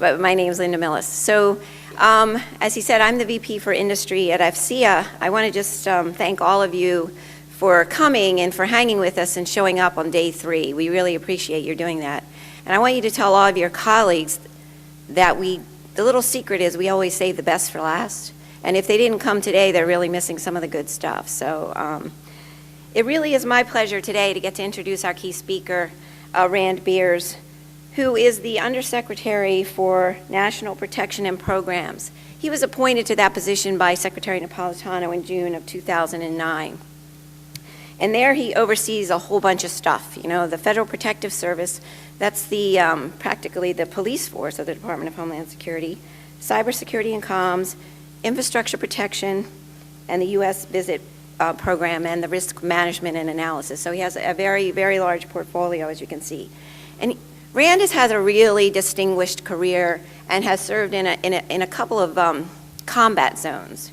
but my name is Linda Millis. So, as he said, I'm the VP for Industry at AFCEA. I want to just thank all of you for coming and for hanging with us and showing up on day 3. We really appreciate you doing that. And I want you to tell all of your colleagues that the little secret is we always save the best for last. And if they didn't come today, they're really missing some of the good stuff. So it really is my pleasure today to get to introduce our key speaker, Rand Beers, who is the Undersecretary for National Protection and Programs. He was appointed to that position by Secretary Napolitano in June of 2009. And there he oversees a whole bunch of stuff. You know, the Federal Protective Service, that's the practically the police force of the Department of Homeland Security, cybersecurity and comms, infrastructure protection, and the U.S. visit program, and the risk management and analysis. So he has a very, very large portfolio, as you can see. And Rand has had a really distinguished career and has served in a couple of combat zones.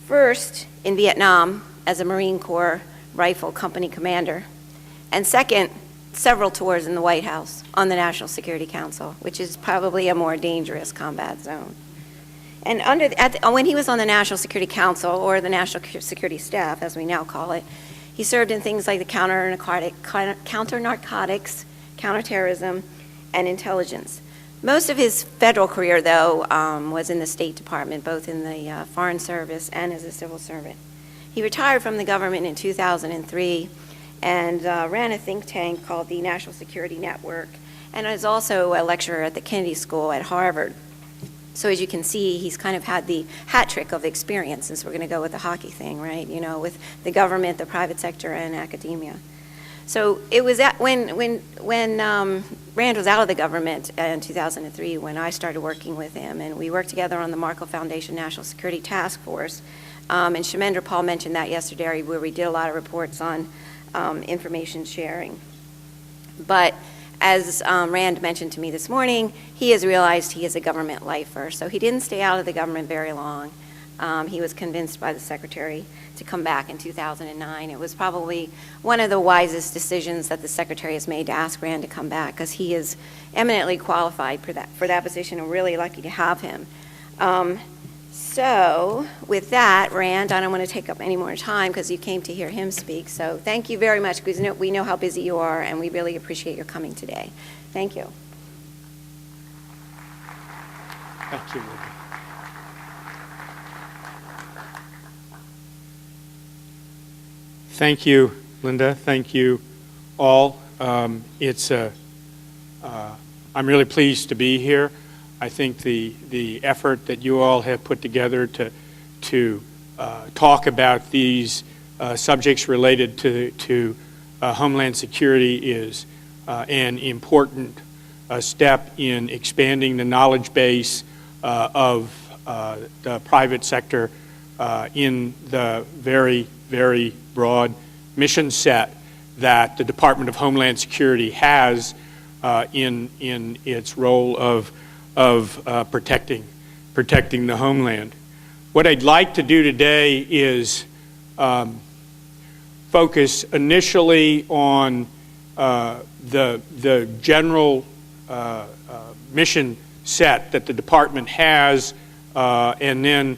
First, in Vietnam as a Marine Corps Rifle Company commander, and second, several tours in the White House on the National Security Council, which is probably a more dangerous combat zone. And when he was on the National Security Council, or the National Security Staff, as we now call it, he served in things like the counter-narcotics, counterterrorism, and intelligence. Most of his federal career, though, was in the State Department, both in the Foreign Service and as a civil servant. He retired from the government in 2003 and ran a think tank called the National Security Network, and is also a lecturer at the Kennedy School at Harvard. So as you can see, he's kind of had the hat trick of experience, since we're going to go with the hockey thing, right? You know, with the government, the private sector, and academia. So it was when Rand was out of the government in 2003 when I started working with him, and we worked together on the Markle Foundation National Security Task Force. And Shemendra Paul mentioned that yesterday, where we did a lot of reports on information sharing. But as Rand mentioned to me this morning, he has realized he is a government lifer, so he didn't stay out of the government very long. He was convinced by the Secretary to come back in 2009. It was probably one of the wisest decisions that the Secretary has made to ask Rand to come back, because he is eminently qualified for that position, and we're really lucky to have him. So with that, Rand, I don't want to take up any more time because you came to hear him speak. So thank you very much, because we know how busy you are, and we really appreciate your coming today. Thank you. Thank you, Linda. Thank you, Linda. Thank you all. I'm really pleased to be here. I think the effort that you all have put together to talk about these subjects related to Homeland Security is an important step in expanding the knowledge base of the private sector in the very, very broad mission set that the Department of Homeland Security has in its role of protecting the homeland. What I'd like to do today is focus initially on the general mission set that the department has, and then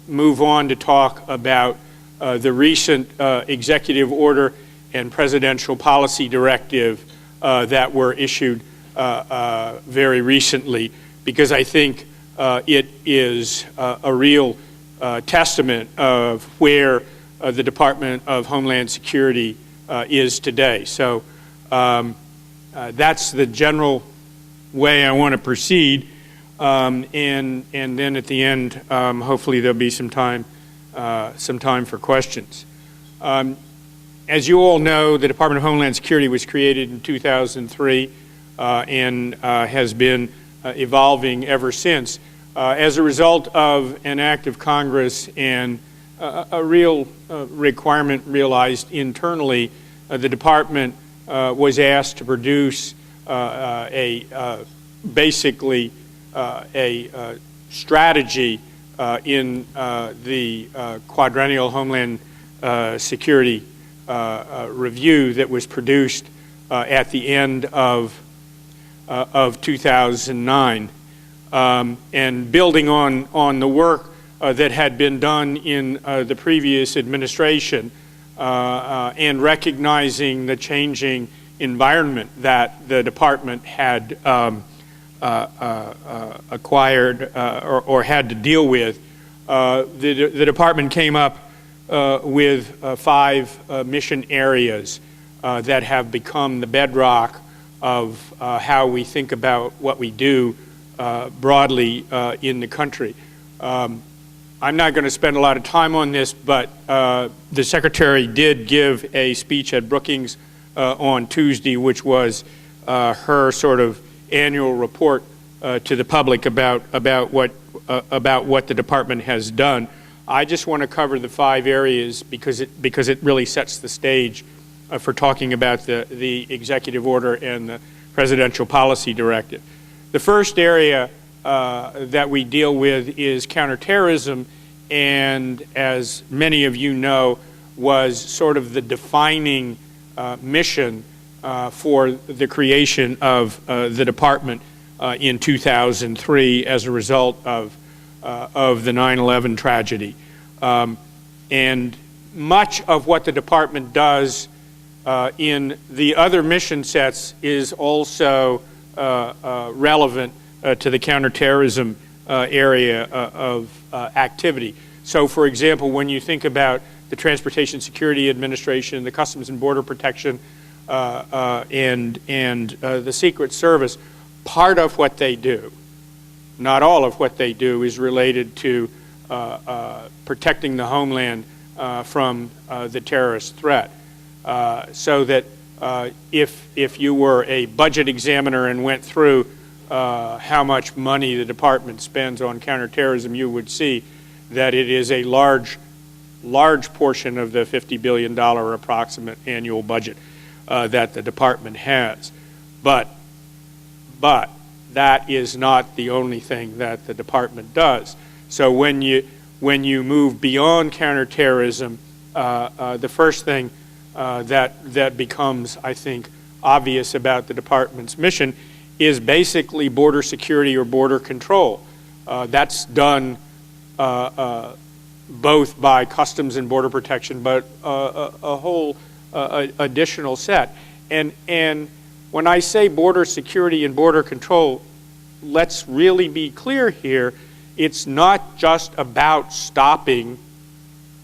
move on to talk about the recent executive order and presidential policy directive that were issued very recently, because I think it is a real testament of where the Department of Homeland Security is today. So that's the general way I want to proceed, and then at the end, hopefully there'll be some time for questions. As you all know, the Department of Homeland Security was created in 2003 and has been evolving ever since as a result of an act of Congress and a real requirement realized internally. The department was asked to produce basically a strategy in the quadrennial Homeland Security review that was produced at the end of 2009. and building on the work that had been done in the previous administration, and recognizing the changing environment that the department had acquired or had to deal with, the department came up with 5 mission areas that have become the bedrock of how we think about what we do broadly in the country. I'm not going to spend a lot of time on this, but the Secretary did give a speech at Brookings on Tuesday, which was her sort of annual report to the public about what the department has done. I just want to cover the 5 areas because it really sets the stage for talking about the executive order and the presidential policy directive. The first area that we deal with is counterterrorism, and as many of you know, was sort of the defining mission for the creation of the department in 2003 as a result of the 9/11 tragedy. And much of what the department does in the other mission sets is also relevant to the counterterrorism area of activity. So, for example, when you think about the Transportation Security Administration, the Customs and Border Protection, and the Secret Service, part of what they do, not all of what they do, is related to protecting the homeland from the terrorist threat. So that if you were a budget examiner and went through how much money the department spends on counterterrorism, you would see that it is a large portion of the $50 billion approximate annual budget that the department has. But that is not the only thing that the department does. So when you move beyond counterterrorism, the first thing that becomes, I think, obvious about the department's mission is basically border security or border control. That's done both by Customs and Border Protection, but a whole additional set. And when I say border security and border control, let's really be clear here. It's not just about stopping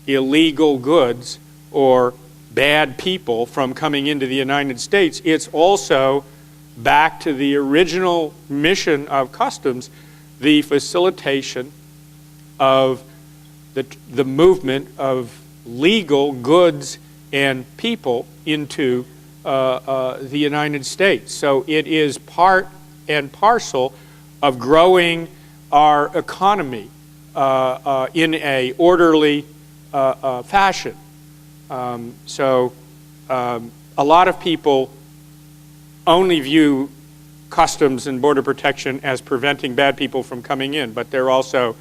illegal goods or bad people from coming into the United States. It's also back to the original mission of Customs, the facilitation of the movement of legal goods and people into the United States. So it is part and parcel of growing our economy in a orderly fashion. So a lot of people only view Customs and Border Protection as preventing bad people from coming in, but they're also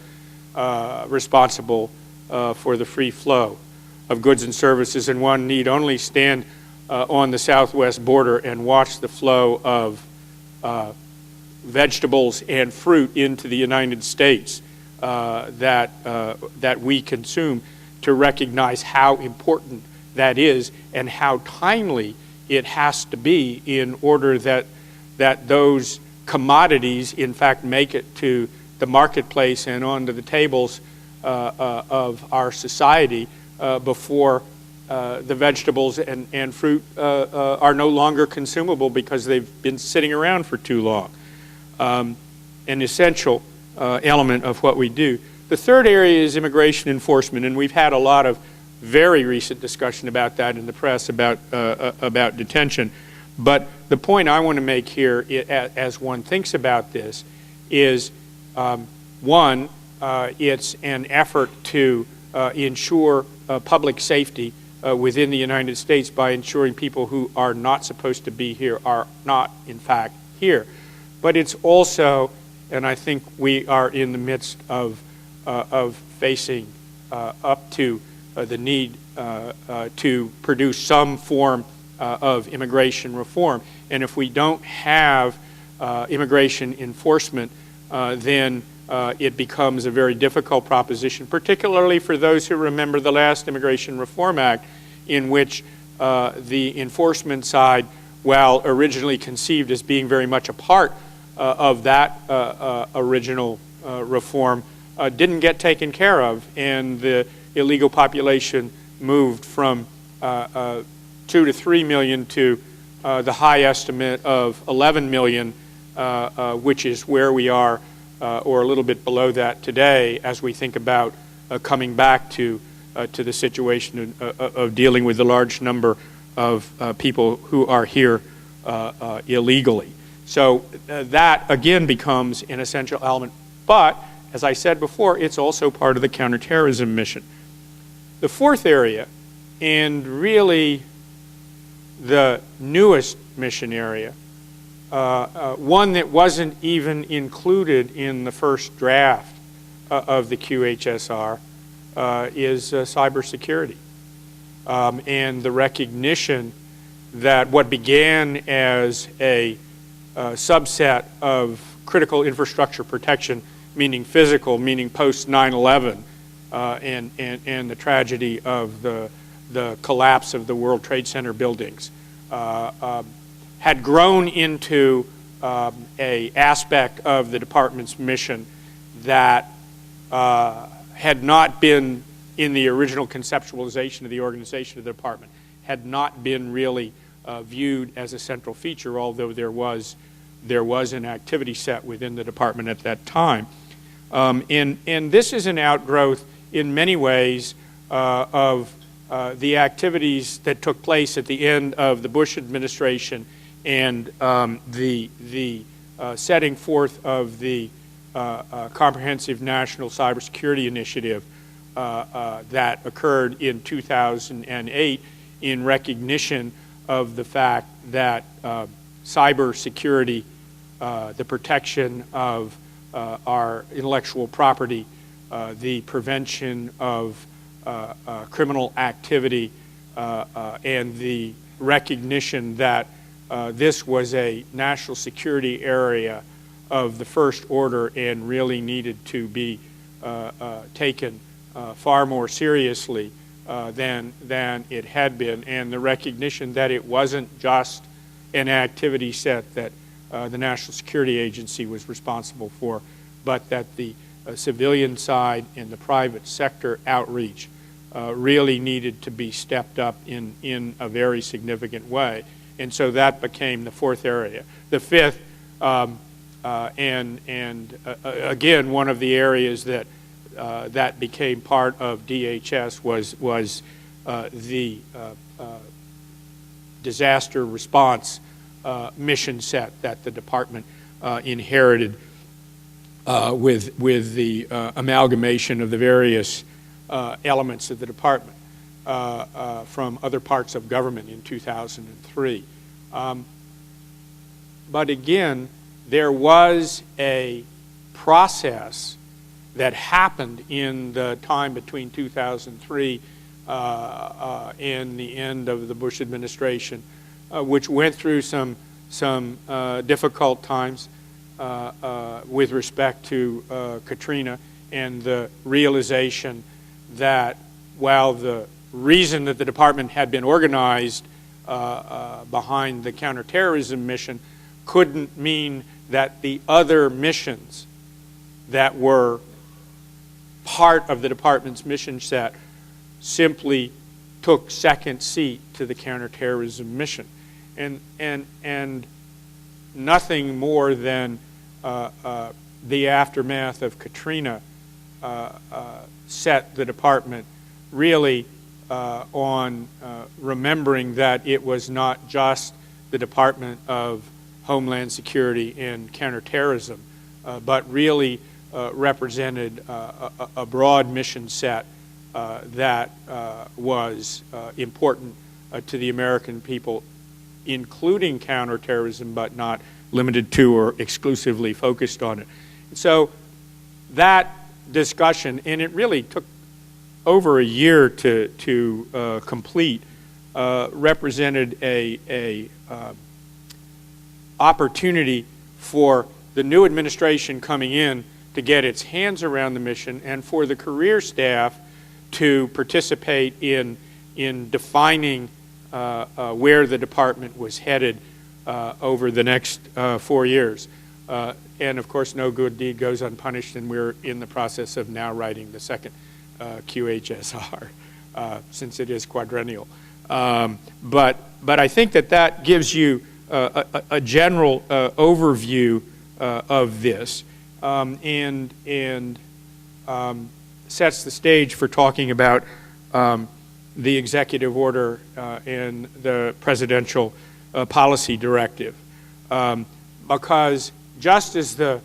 responsible for the free flow of goods and services, and one need only stand on the southwest border and watch the flow of vegetables and fruit into the United States that we consume to recognize how important that is and how timely it has to be in order that those commodities in fact make it to the marketplace and onto the tables of our society before the vegetables and fruit are no longer consumable because they've been sitting around for too long. An essential element of what we do. The third area is immigration enforcement, and we've had a lot of very recent discussion about that in the press about detention. But the point I want to make here, as one thinks about this, is one, it's an effort to ensure public safety within the United States by ensuring people who are not supposed to be here are not, in fact, here. But it's also, and I think we are in the midst of facing up to the need to produce some form of immigration reform. And if we don't have immigration enforcement then it becomes a very difficult proposition, particularly for those who remember the last Immigration Reform Act, in which the enforcement side, while originally conceived as being very much a part of that original reform, didn't get taken care of, and the illegal population moved from 2 to 3 million to the high estimate of 11 million, which is where we are, or a little bit below that today, as we think about coming back to the situation of dealing with the large number of people who are here illegally. So that, again, becomes an essential element. But, as I said before, it's also part of the counterterrorism mission. The fourth area, and really the newest mission area, one that wasn't even included in the first draft of the QHSR, is cybersecurity. And the recognition that what began as a subset of critical infrastructure protection, meaning physical, meaning post 9/11, and the tragedy of the collapse of the World Trade Center buildings, had grown into a aspect of the department's mission that had not been in the original conceptualization of the organization of the department, had not been really viewed as a central feature, although there was an activity set within the department at that time. And this is an outgrowth in many ways of the activities that took place at the end of the Bush administration and the setting forth of the Comprehensive National Cybersecurity Initiative that occurred in 2008 in recognition of the fact that cybersecurity, the protection of our intellectual property, the prevention of criminal activity, and the recognition that this was a national security area of the first order and really needed to be taken far more seriously than it had been, and the recognition that it wasn't just an activity set that the National Security Agency was responsible for, but that the civilian side and the private sector outreach really needed to be stepped up in a very significant way. And so that became the fourth area. The fifth, again, one of the areas that that became part of DHS was the disaster response mission set that the department inherited with the amalgamation of the various elements of the department from other parts of government in 2003. But again, there was a process that happened in the time between 2003 and the end of the Bush administration, which went through some difficult times with respect to Katrina, and the realization that while the reason that the department had been organized behind the counterterrorism mission couldn't mean that the other missions that were part of the department's mission set simply took second seat to the counterterrorism mission. And nothing more than the aftermath of Katrina set the department really on remembering that it was not just the Department of Homeland Security and counterterrorism, but really represented a broad mission set that was important to the American people, including counterterrorism, but not limited to or exclusively focused on it. So that discussion, and it really took over a year to complete, represented a opportunity for the new administration coming in to get its hands around the mission, and for the career staff to participate in defining where the department was headed over the next 4 years. And of course, no good deed goes unpunished, and we're in the process of now writing the second QHSR, since it is quadrennial. But I think that gives you a general overview of this, and sets the stage for talking about the executive order and the presidential policy directive. Because just as the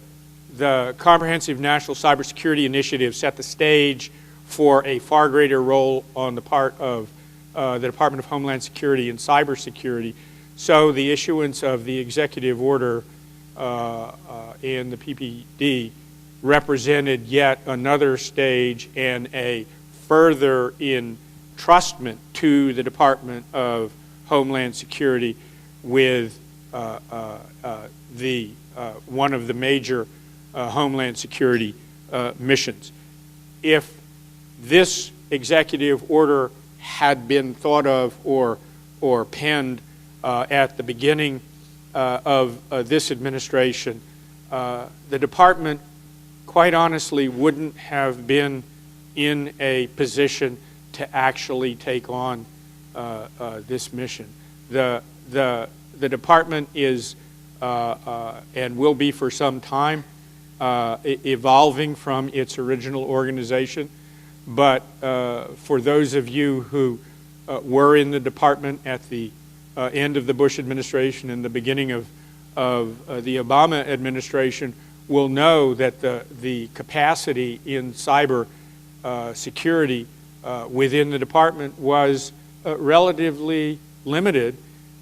Comprehensive National Cybersecurity Initiative set the stage for a far greater role on the part of the Department of Homeland Security in cybersecurity, so the issuance of the executive order and the PPD represented yet another stage and a further entrustment to the Department of Homeland Security with one of the major Homeland Security missions. If this executive order had been thought of or penned at the beginning of this administration, the department, quite honestly, wouldn't have been in a position to actually take on this mission. The department is and will be for some time evolving from its original organization. But for those of you who were in the department at the end of the Bush administration and the beginning of the Obama administration will know that the capacity in cyber security within the department was relatively limited,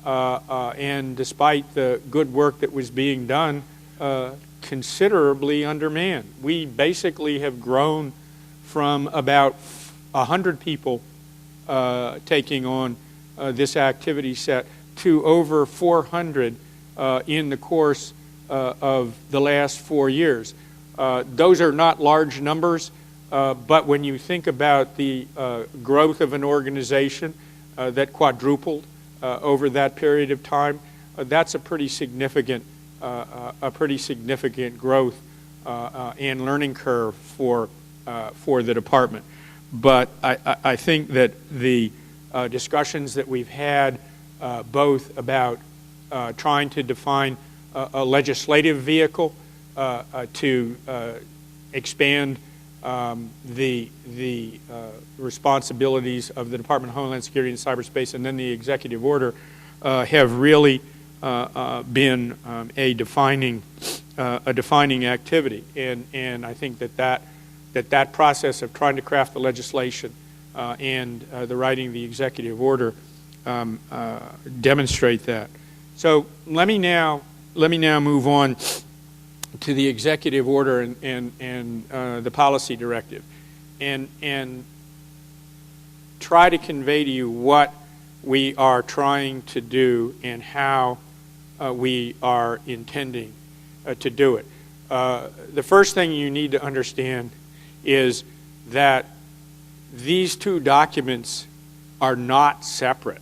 and despite the good work that was being done, considerably undermanned. We basically have grown from about 100 people taking on this activity set to over 400 in the course of the last 4 years. Those are not large numbers, but when you think about the growth of an organization that quadrupled over that period of time, that's a pretty significant growth and learning curve for the department. But I think that the discussions that we've had, both about trying to define a legislative vehicle to expand the responsibilities of the Department of Homeland Security in cyberspace, and then the executive order, have really been a defining activity. And I think that process of trying to craft the legislation and the writing of the executive order demonstrate that. So let me now move on to the executive order and the policy directive, and try to convey to you what we are trying to do and how we are intending to do it. The first thing you need to understand is that these two documents are not separate.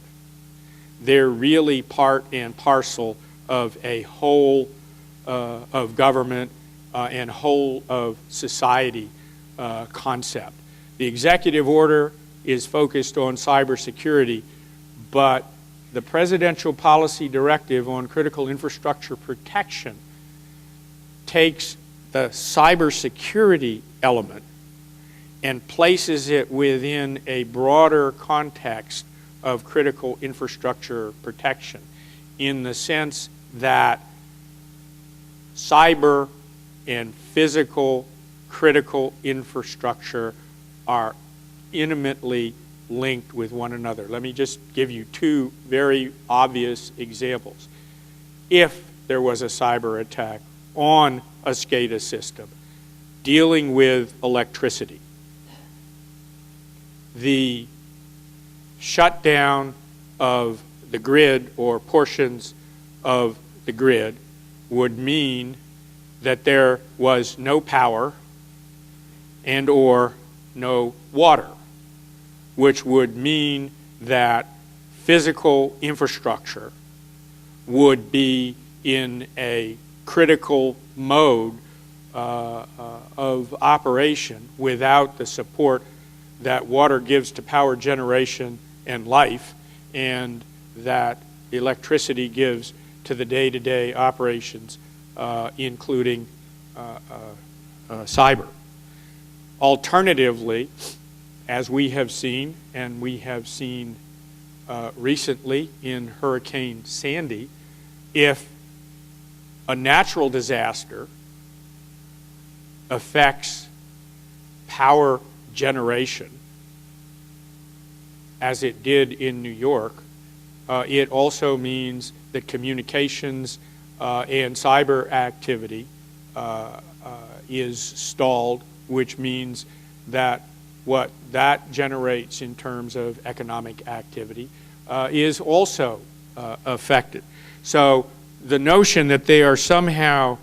They're really part and parcel of a whole of government and whole of society concept. The executive order is focused on cybersecurity, but the presidential policy directive on critical infrastructure protection takes the cybersecurity element and places it within a broader context of critical infrastructure protection, in the sense that cyber and physical critical infrastructure are intimately linked with one another. Let me just give you two very obvious examples. If there was a cyber attack on a SCADA system dealing with electricity, the shutdown of the grid or portions of the grid would mean that there was no power and or no water, which would mean that physical infrastructure would be in a critical mode of operation without the support that water gives to power generation and life, and that electricity gives to the day-to-day operations, including cyber. Alternatively, as we have seen, and we have seen recently in Hurricane Sandy, if a natural disaster affects power generation, as it did in New York, it also means that communications and cyber activity is stalled, which means that what that generates in terms of economic activity is also affected. So the notion that they are somehow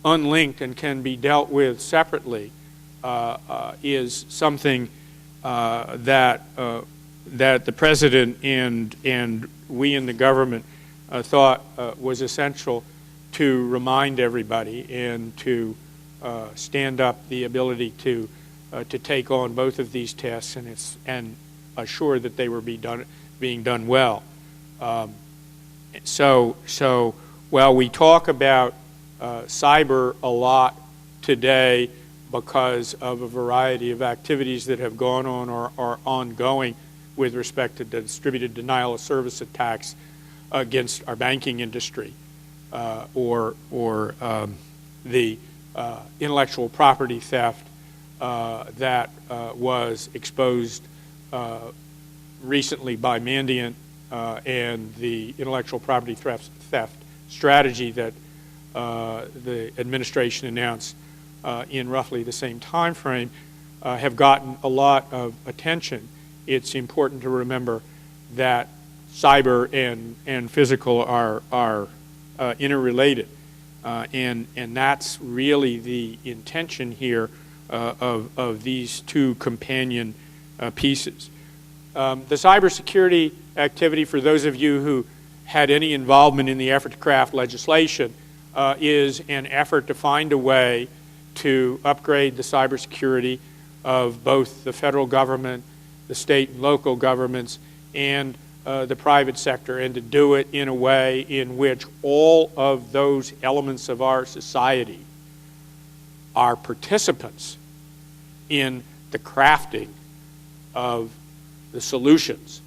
unlinked and can be dealt with separately is something that the President and we in the government thought was essential to remind everybody and to stand up the ability to take on both of these tests and assure that they were being done well. So while we talk about cyber a lot today because of a variety of activities that have gone on or are ongoing with respect to distributed denial of service attacks against our banking industry, or the intellectual property theft that was exposed recently by Mandiant and the intellectual property theft strategy that the administration announced in roughly the same time frame, have gotten a lot of attention. It's important to remember that cyber and physical are interrelated, and that's really the intention here of these two companion pieces. The cybersecurity activity, for those of you who had any involvement in the effort to craft legislation, is an effort to find a way to upgrade the cybersecurity of both the federal government, the state and local governments, and the private sector, and to do it in a way in which all of those elements of our society are participants in the crafting of the solutions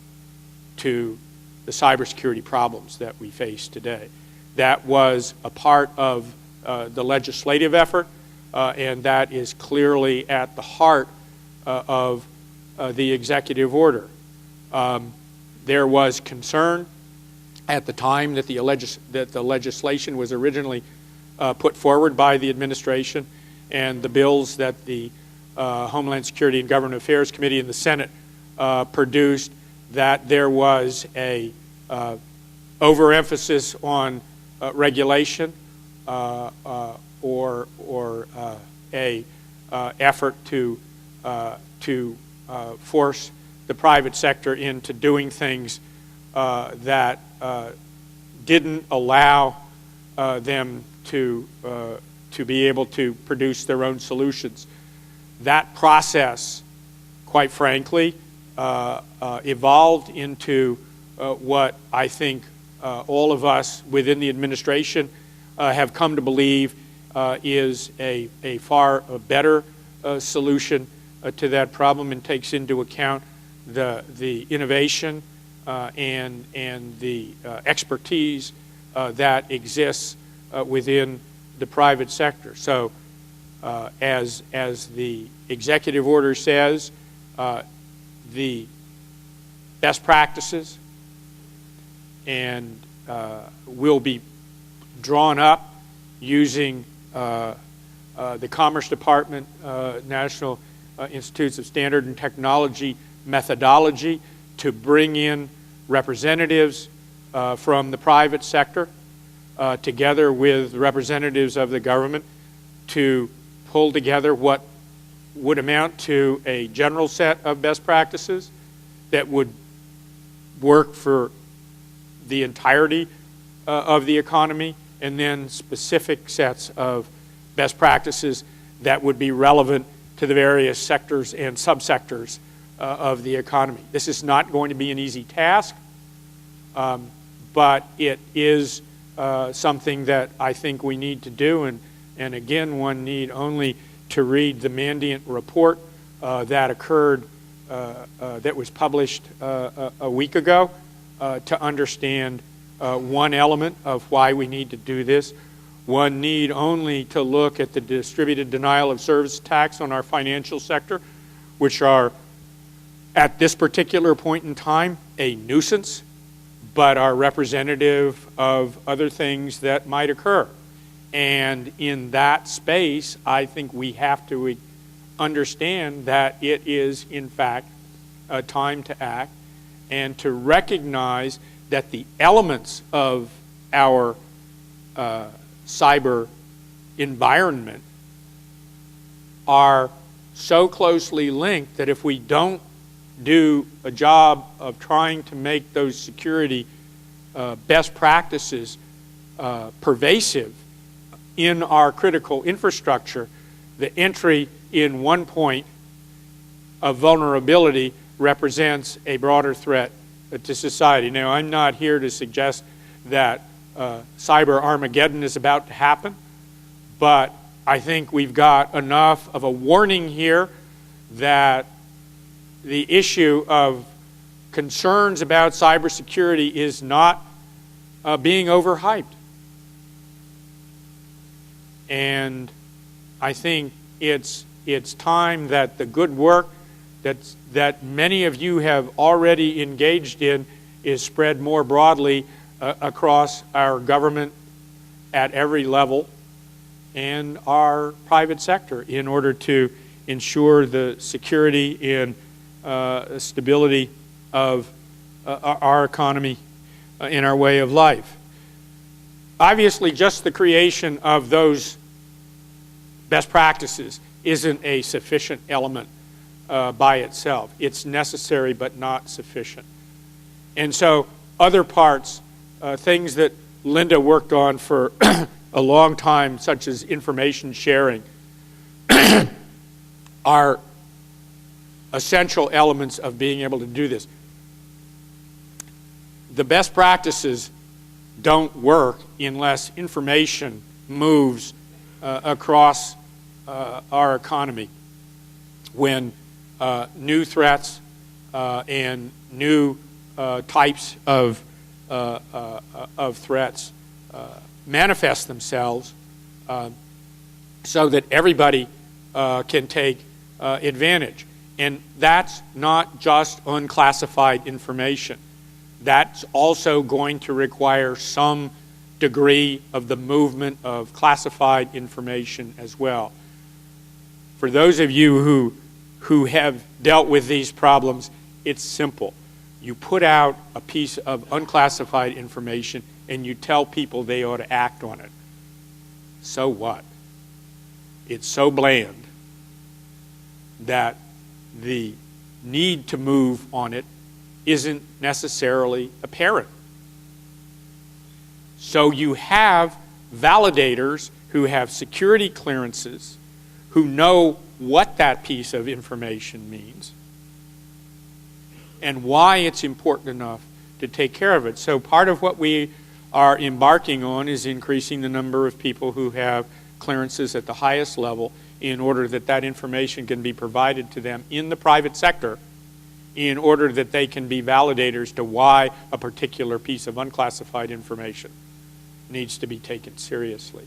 to the cybersecurity problems that we face today. That was a part of the legislative effort, and that is clearly at the heart of the executive order. There was concern at the time that the legislation was originally put forward by the administration, and the bills that the Homeland Security and Government Affairs Committee in the Senate produced, that there was a overemphasis on regulation or a effort to force the private sector into doing things that didn't allow them to be able to produce their own solutions. That process, quite frankly, evolved into what I think all of us within the administration have come to believe is a far better solution to that problem, and takes into account the innovation and the expertise that exists within the private sector. So as the executive order says, the best practices and will be drawn up using the Commerce Department, National Institutes of Standard and Technology methodology to bring in representatives from the private sector together with representatives of the government to pull together what would amount to a general set of best practices that would work for the entirety of the economy, and then specific sets of best practices that would be relevant to the various sectors and subsectors of the economy. This is not going to be an easy task, but it is something that I think we need to do, and again, one need only to read the Mandiant report that occurred, that was published a week ago to understand one element of why we need to do this. One need only to look at the distributed denial of service attacks on our financial sector, which are, at this particular point in time, a nuisance, but are representative of other things that might occur. And in that space, I think we have to understand that it is, in fact, a time to act and to recognize that the elements of our cyber environment are so closely linked that if we don't do a job of trying to make those security best practices pervasive in our critical infrastructure, the entry in one point of vulnerability represents a broader threat to society. Now, I'm not here to suggest that cyber Armageddon is about to happen, but I think we've got enough of a warning here that the issue of concerns about cybersecurity is not being overhyped. And I think it's time that the good work that many of you have already engaged in is spread more broadly across our government at every level and our private sector in order to ensure the security and stability of our economy and our way of life. Obviously, just the creation of those best practices isn't a sufficient element by itself. It's necessary but not sufficient. And so other parts, things that Linda worked on for a long time, such as information sharing, are essential elements of being able to do this. The best practices don't work unless information moves across our economy. When new threats and new types of threats manifest themselves so that everybody can take advantage. And that's not just unclassified information. That's also going to require some degree of the movement of classified information as well. For those of you who have dealt with these problems, it's simple. You put out a piece of unclassified information and you tell people they ought to act on it. So what? It's so bland that the need to move on it isn't necessarily apparent. So you have validators who have security clearances who know what that piece of information means and why it's important enough to take care of it. So part of what we are embarking on is increasing the number of people who have clearances at the highest level in order that that information can be provided to them in the private sector in order that they can be validators to why a particular piece of unclassified information needs to be taken seriously.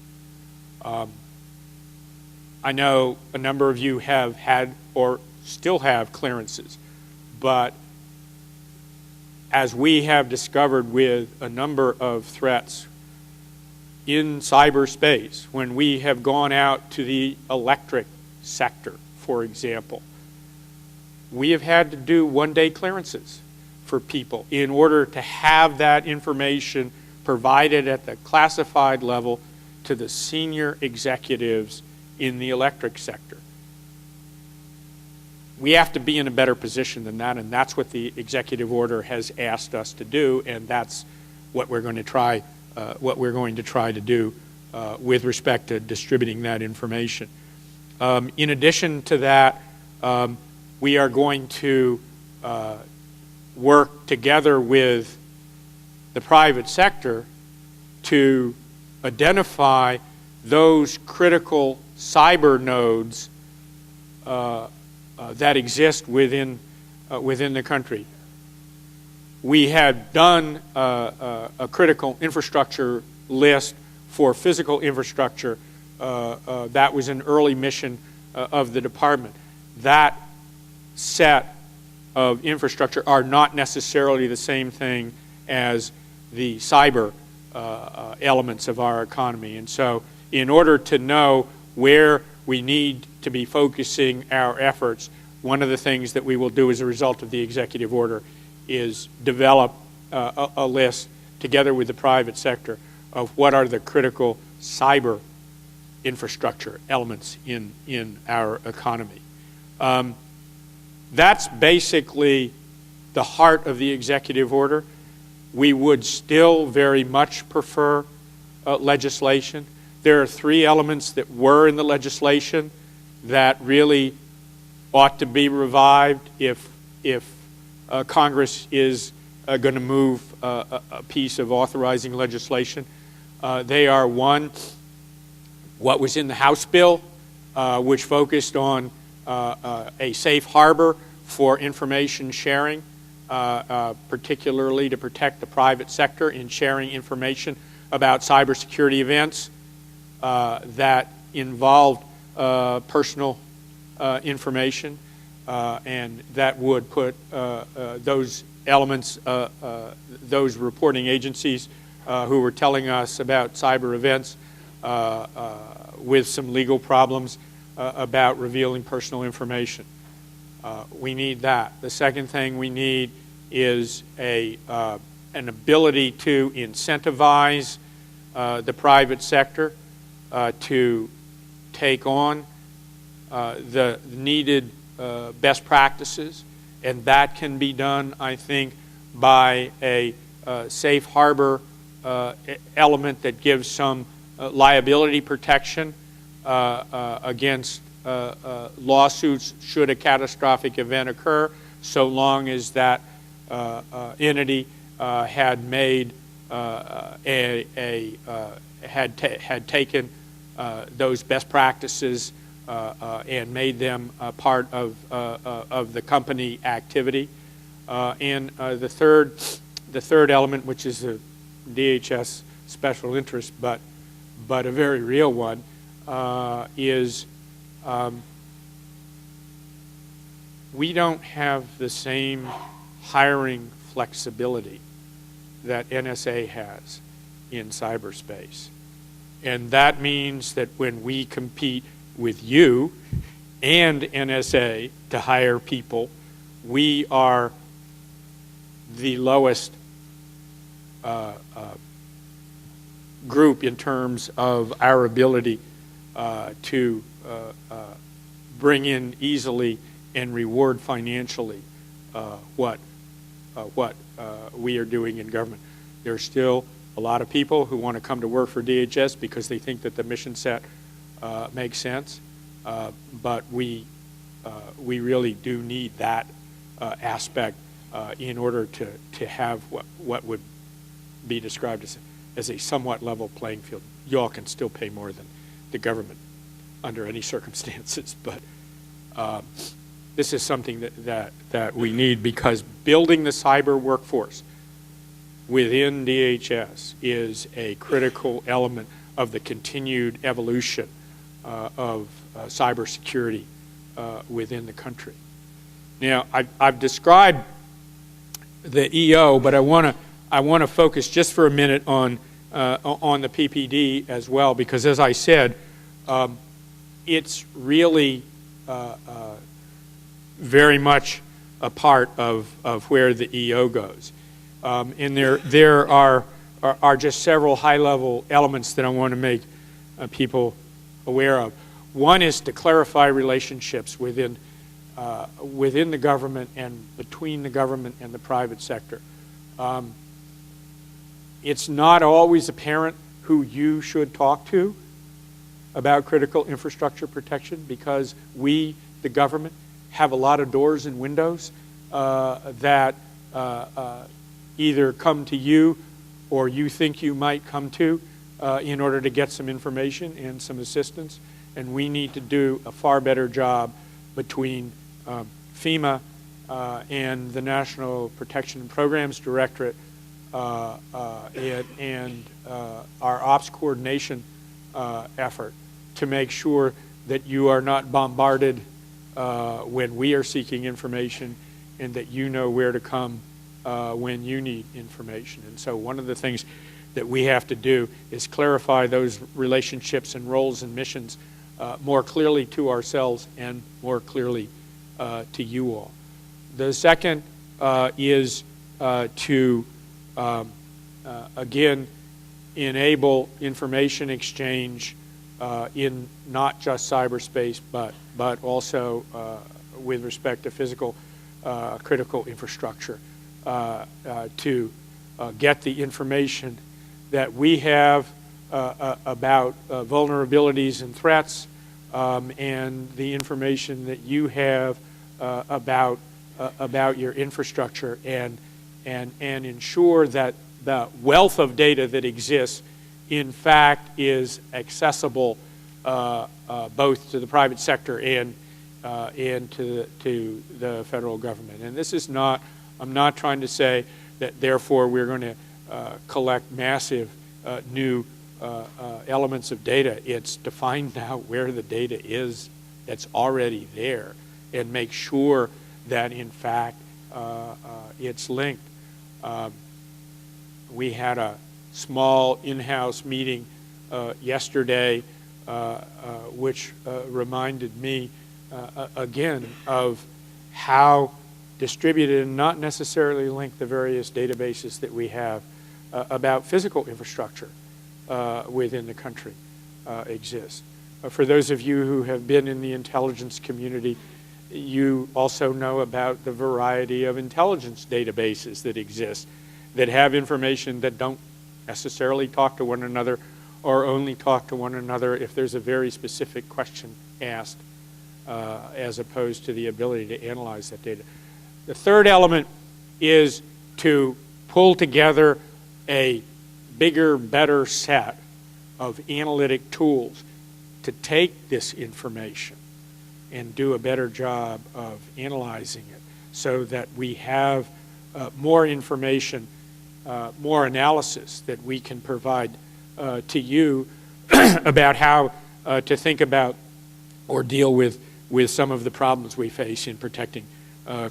I know a number of you have had or still have clearances, but as we have discovered with a number of threats in cyberspace, when we have gone out to the electric sector, for example, we have had to do one-day clearances for people in order to have that information provided at the classified level to the senior executives in the electric sector. We have to be in a better position than that, and that's what the executive order has asked us to do, and that's what we're going to try. To do with respect to distributing that information. In addition to that, we are going to work together with the private sector to identify those critical cyber nodes that exist within the country. We had done a critical infrastructure list for physical infrastructure. That was an early mission of the department. That set of infrastructure are not necessarily the same thing as the cyber elements of our economy. And so in order to know where we need to be focusing our efforts, one of the things that we will do as a result of the executive order is develop a list together with the private sector of what are the critical cyber infrastructure elements in our economy. That's basically the heart of the executive order. We would still very much prefer legislation. There are 3 elements that were in the legislation that really ought to be revived if Congress is going to move a piece of authorizing legislation. They are, 1, what was in the House bill, which focused on a safe harbor for information sharing, particularly to protect the private sector in sharing information about cybersecurity events that involved personal information, and that would put those elements, those reporting agencies who were telling us about cyber events with some legal problems about revealing personal information. We need that. The second thing we need is an ability to incentivize the private sector to take on the needed best practices, and that can be done, I think, by a safe harbor element that gives some liability protection against lawsuits should a catastrophic event occur, so long as that entity had made had taken those best practices and made them part of the company activity. And the third element, which is a DHS special interest, but a very real one, is we don't have the same hiring flexibility that NSA has in cyberspace. And that means that when we compete with you and NSA to hire people, we are the lowest group in terms of our ability to bring in easily and reward financially what we are doing in government. There are still a lot of people who want to come to work for DHS because they think that the mission set makes sense, but we really do need that aspect in order to have what would be described as a somewhat level playing field. You all can still pay more than the government under any circumstances, but this is something that we need, because building the cyber workforce within DHS is a critical element of the continued evolution of cybersecurity within the country. Now, I've described the EO, but I want to focus just for a minute on the PPD as well, because as I said, it's really very much a part of where the EO goes. And there are just several high-level elements that I want to make people aware of. One is to clarify relationships within the government and between the government and the private sector. It's not always apparent who you should talk to about critical infrastructure protection, because we, the government, have a lot of doors and windows that either come to you or you think you might come to in order to get some information and some assistance. And we need to do a far better job between FEMA and the National Protection and Programs Directorate and our ops coordination effort to make sure that you are not bombarded when we are seeking information, and that you know where to come when you need information. And so one of the things that we have to do is clarify those relationships and roles and missions more clearly to ourselves and more clearly to you all. The second is to, again, enable information exchange in not just cyberspace, but also with respect to physical critical infrastructure, to get the information that we have about vulnerabilities and threats, and the information that you have about your infrastructure, and ensure that the wealth of data that exists in fact is accessible both to the private sector and to the federal government. And this is not, I'm not trying to say that therefore we're going to collect massive new elements of data. It's to find out where the data is that's already there and make sure that in fact it's linked. We had a small in-house meeting yesterday which reminded me again of how distributed and not necessarily linked the various databases that we have about physical infrastructure within the country exist. For those of you who have been in the intelligence community, you also know about the variety of intelligence databases that exist that have information that don't necessarily talk to one another, or only talk to one another if there's a very specific question asked, as opposed to the ability to analyze that data. The third element is to pull together a bigger, better set of analytic tools to take this information and do a better job of analyzing it, so that we have more information, more analysis that we can provide to you about how to think about or deal with some of the problems we face in protecting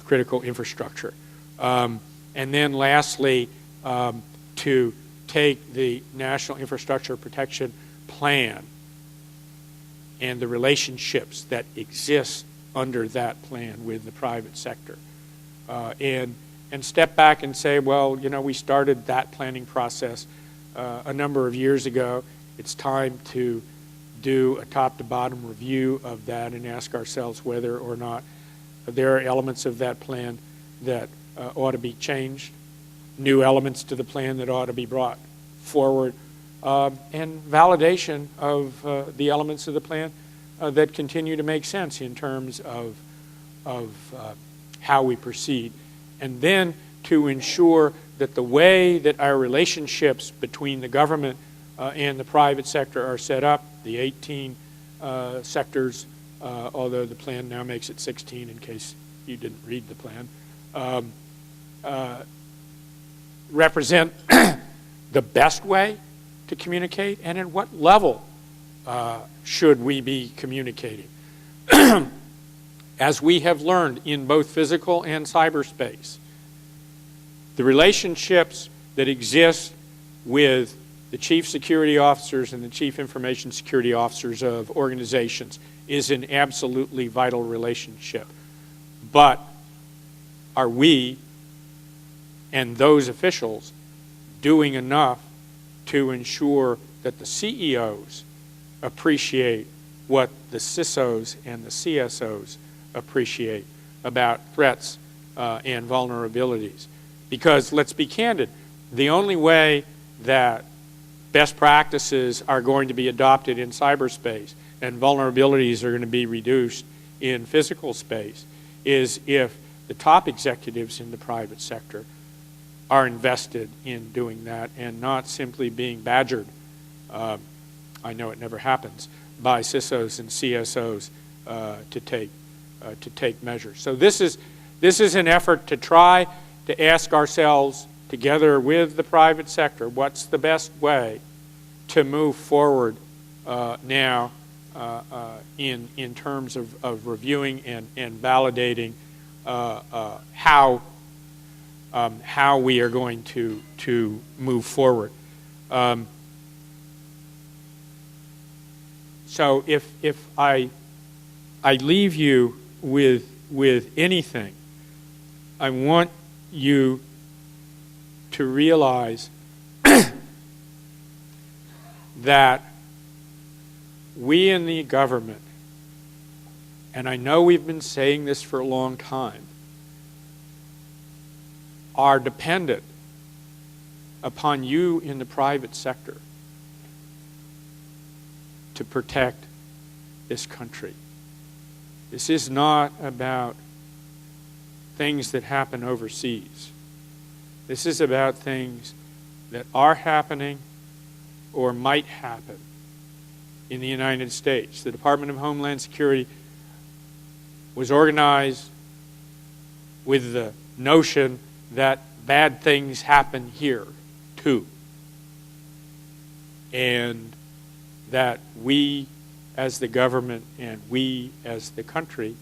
critical infrastructure. And then lastly, to take the National Infrastructure Protection Plan and the relationships that exist under that plan with the private sector, and step back and say, well, you know, we started that planning process a number of years ago. It's time to do a top-to-bottom review of that and ask ourselves whether or not there are elements of that plan that ought to be changed, new elements to the plan that ought to be brought forward, and validation of the elements of the plan that continue to make sense in terms of how we proceed. And then to ensure that the way that our relationships between the government and the private sector are set up, the 18 sectors, although the plan now makes it 16 in case you didn't read the plan, represent the best way to communicate, and at what level should we be communicating. As we have learned in both physical and cyberspace, the relationships that exist with the chief security officers and the chief information security officers of organizations is an absolutely vital relationship. But are we and those officials doing enough to ensure that the CEOs appreciate what the CISOs and the CSOs appreciate about threats and vulnerabilities. Because let's be candid, the only way that best practices are going to be adopted in cyberspace and vulnerabilities are going to be reduced in physical space is if the top executives in the private sector are invested in doing that and not simply being badgered, I know it never happens, by CISOs and CSOs to take measures. So this is an effort to try to ask ourselves, together with the private sector, what's the best way to move forward now in terms of reviewing and validating how we are going to move forward. So if I leave you with anything, I want you to realize that we in the government, and I know we've been saying this for a long time, are dependent upon you in the private sector to protect this country. This is not about things that happen overseas. This is about things that are happening or might happen in the United States. The Department of Homeland Security was organized with the notion that bad things happen here too, and that we as the government and we as the country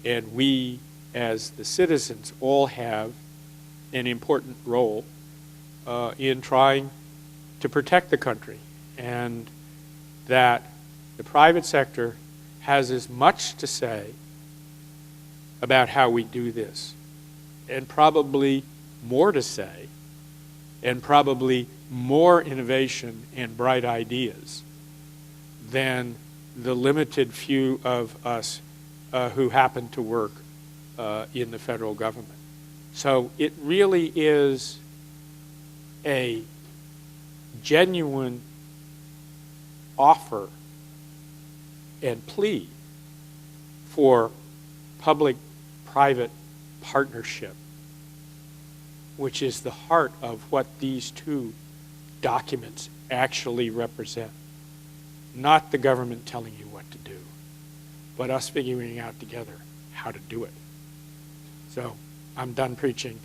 and we as the citizens all have an important role in trying to protect the country, and that the private sector has as much to say about how we do this, and probably more to say, and probably more innovation and bright ideas than the limited few of us who happen to work in the federal government. So it really is a genuine offer and plea for public-private partnership, which is the heart of what these two documents actually represent. Not the government telling you what to do, but us figuring out together how to do it. So I'm done preaching.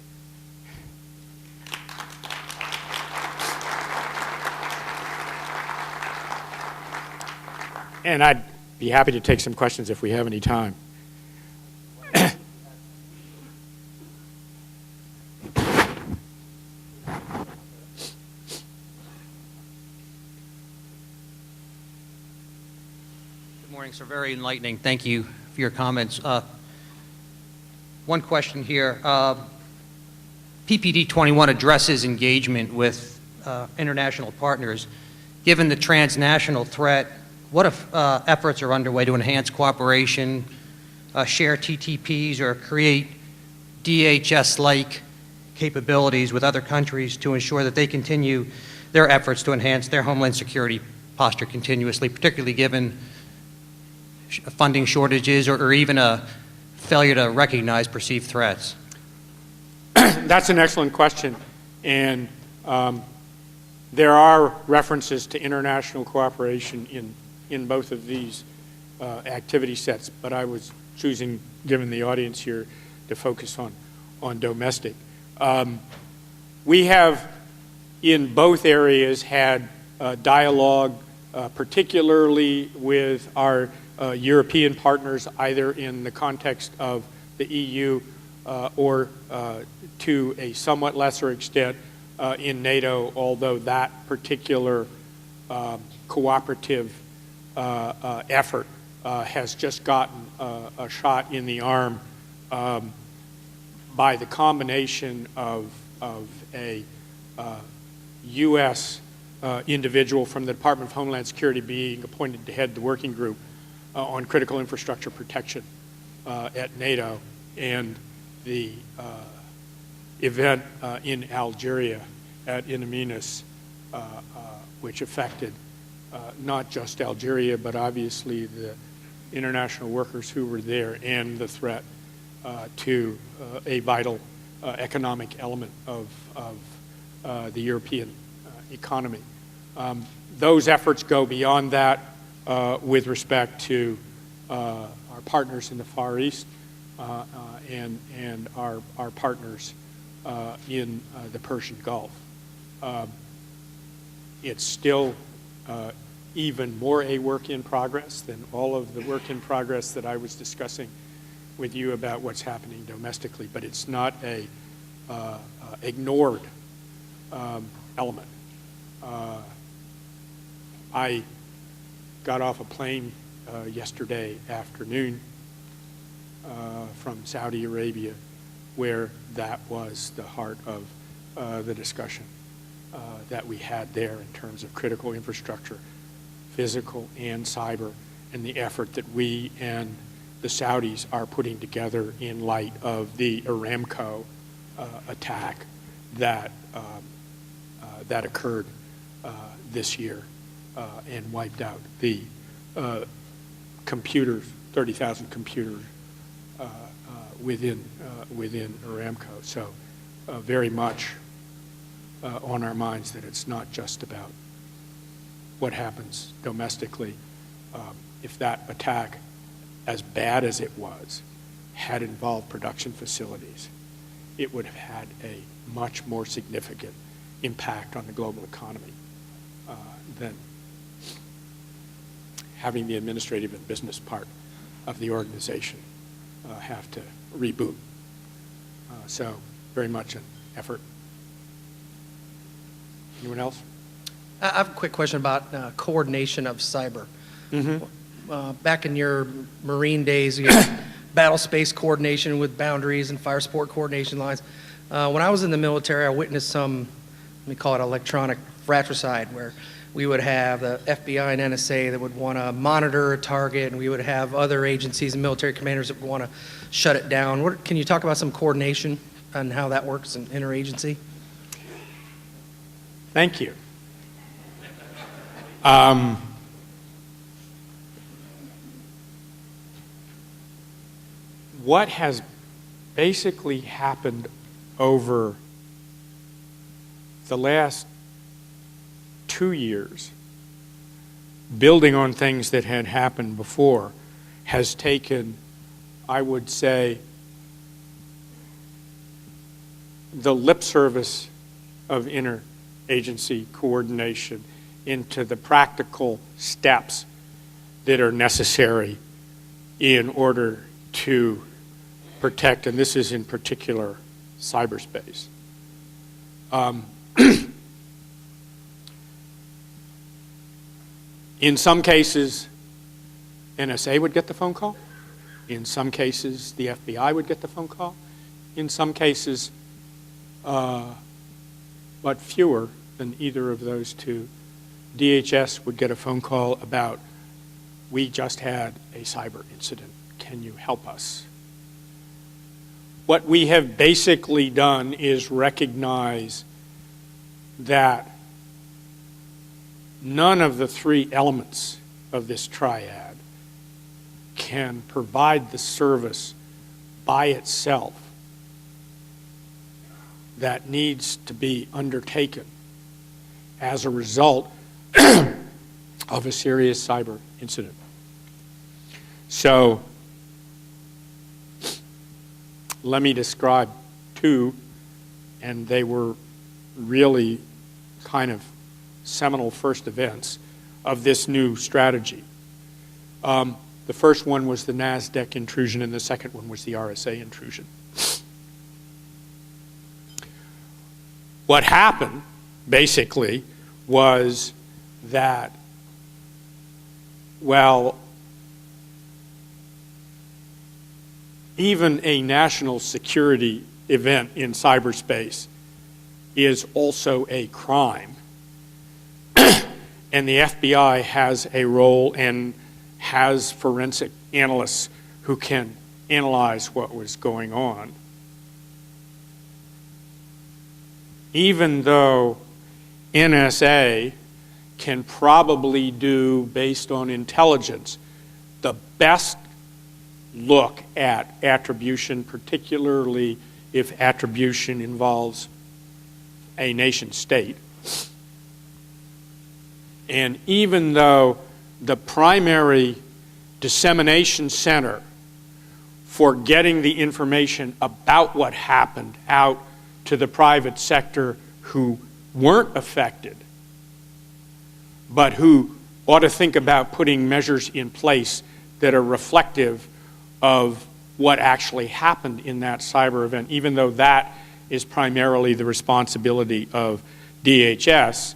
And I'd be happy to take some questions if we have any time. Good morning, sir. Very enlightening. Thank you for your comments. One question here. PPD 21 addresses engagement with international partners. Given the transnational threat, what efforts are underway to enhance cooperation, share TTPs, or create DHS-like capabilities with other countries to ensure that they continue their efforts to enhance their homeland security posture continuously, particularly given funding shortages or even a failure to recognize perceived threats? That's an excellent question. And there are references to international cooperation in both of these activity sets, but I was choosing, given the audience here, to focus on domestic. We have, in both areas, had dialogue, particularly with our European partners, either in the context of the EU or to a somewhat lesser extent in NATO, although that particular cooperative effort has just gotten a shot in the arm by the combination of a U.S. individual from the Department of Homeland Security being appointed to head the working group on critical infrastructure protection at NATO, and the event in Algeria at In Amenas, which affected not just Algeria, but obviously the international workers who were there, and the threat to a vital economic element of the European economy. Those efforts go beyond that with respect to our partners in the Far East and our partners in the Persian Gulf. It's still even more a work in progress than all of the work in progress that I was discussing with you about what's happening domestically, but it's not a ignored element. I got off a plane yesterday afternoon from Saudi Arabia, where that was the heart of the discussion that we had there in terms of critical infrastructure, physical and cyber, and the effort that we and the Saudis are putting together in light of the Aramco attack that that occurred this year and wiped out the computers, 30,000 computers within Aramco. So very much on our minds that it's not just about what happens domestically. If that attack, as bad as it was, had involved production facilities, it would have had a much more significant impact on the global economy than having the administrative and business part of the organization have to reboot. So very much an effort. Anyone else? I have a quick question about coordination of cyber. Mm-hmm. Back in your Marine days, you had battle space coordination with boundaries and fire support coordination lines. When I was in the military, I witnessed some, let me call it electronic fratricide, where we would have the FBI and NSA that would want to monitor a target, and we would have other agencies and military commanders that would want to shut it down. Can you talk about some coordination and how that works in interagency? Thank you. What has basically happened over the last 2 years, building on things that had happened before, has taken, I would say, the lip service of interagency coordination into the practical steps that are necessary in order to protect, and this is in particular, cyberspace. In some cases, NSA would get the phone call. In some cases, the FBI would get the phone call. In some cases, but fewer than either of those two, DHS would get a phone call about, we just had a cyber incident. Can you help us? What we have basically done is recognize that none of the three elements of this triad can provide the service by itself that needs to be undertaken as a result of a serious cyber incident. So let me describe two, and they were really kind of seminal first events of this new strategy. The first one was the NASDAQ intrusion, and the second one was the RSA intrusion. What happened, basically, was that, well, even a national security event in cyberspace is also a crime And the FBI has a role and has forensic analysts who can analyze what was going on. Even though NSA can probably do, based on intelligence, the best look at attribution, particularly if attribution involves a nation state. And even though the primary dissemination center for getting the information about what happened out to the private sector who weren't affected, but who ought to think about putting measures in place that are reflective of what actually happened in that cyber event, even though that is primarily the responsibility of DHS,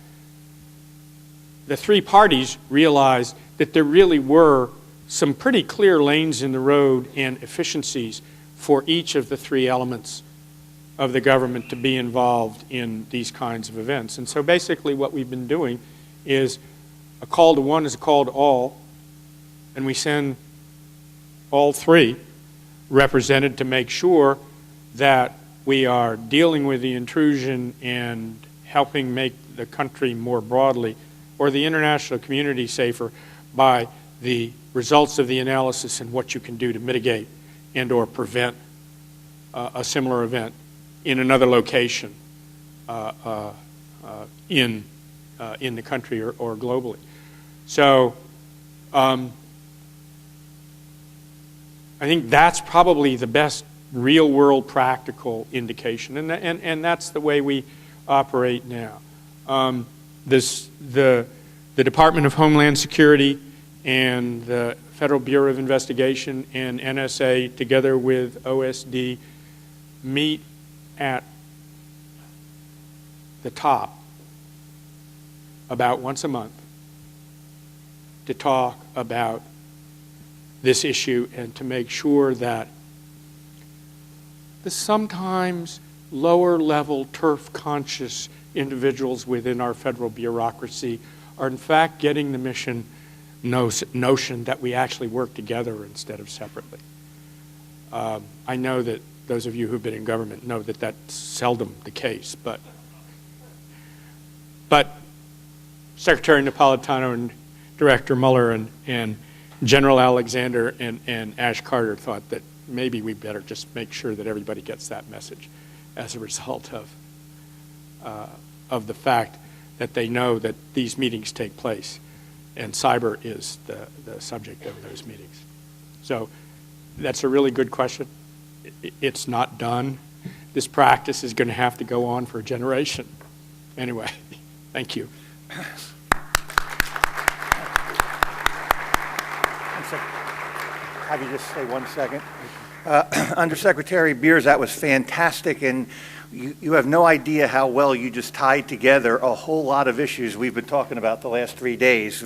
the three parties realized that there really were some pretty clear lanes in the road and efficiencies for each of the three elements of the government to be involved in these kinds of events. And so basically what we've been doing is a call to one is a call to all, and we send all three represented to make sure that we are dealing with the intrusion and helping make the country more broadly, or the international community, safer by the results of the analysis and what you can do to mitigate and or prevent a similar event in another location in the country or globally. So I think that's probably the best real-world practical indication, and that's the way we operate now. The Department of Homeland Security and the Federal Bureau of Investigation and NSA, together with OSD, meet at the top about once a month to talk about this issue and to make sure that the sometimes lower-level turf-conscious individuals within our federal bureaucracy are in fact getting the mission notion that we actually work together instead of separately. I know that those of you who've been in government know that that's seldom the case, but Secretary Napolitano and Director Mueller and General Alexander and Ash Carter thought that maybe we better just make sure that everybody gets that message as a result of the fact that they know that these meetings take place and cyber is the subject of those meetings. So that's a really good question. It's not done. This practice is going to have to go on for a generation. Anyway, thank you. Have you just say 1 second? Undersecretary Beers, that was fantastic, and you have no idea how well you just tied together a whole lot of issues we've been talking about the last 3 days.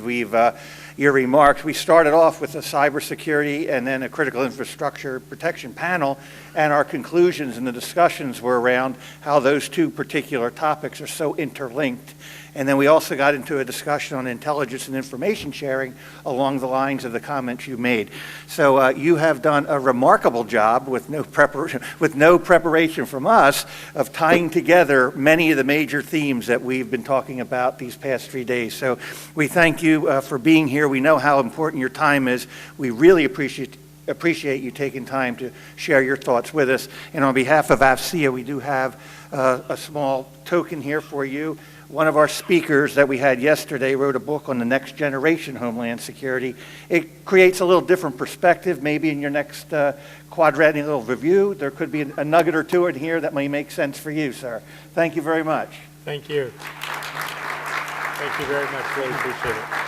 Your remarks, we started off with a cybersecurity and then a critical infrastructure protection panel, and our conclusions and the discussions were around how those two particular topics are so interlinked. And then we also got into a discussion on intelligence and information sharing along the lines of the comments you made. So you have done a remarkable job with no preparation from us of tying together many of the major themes that we've been talking about these past 3 days. So we thank you for being here. We know how important your time is. We really appreciate you taking time to share your thoughts with us. And on behalf of AFCEA, we do have a small token here for you. One of our speakers that we had yesterday wrote a book on the next generation Homeland Security. It creates a little different perspective. Maybe in your next quadrennial review, there could be a nugget or two in here that may make sense for you, sir. Thank you very much. Thank you. Thank you very much. Really appreciate it.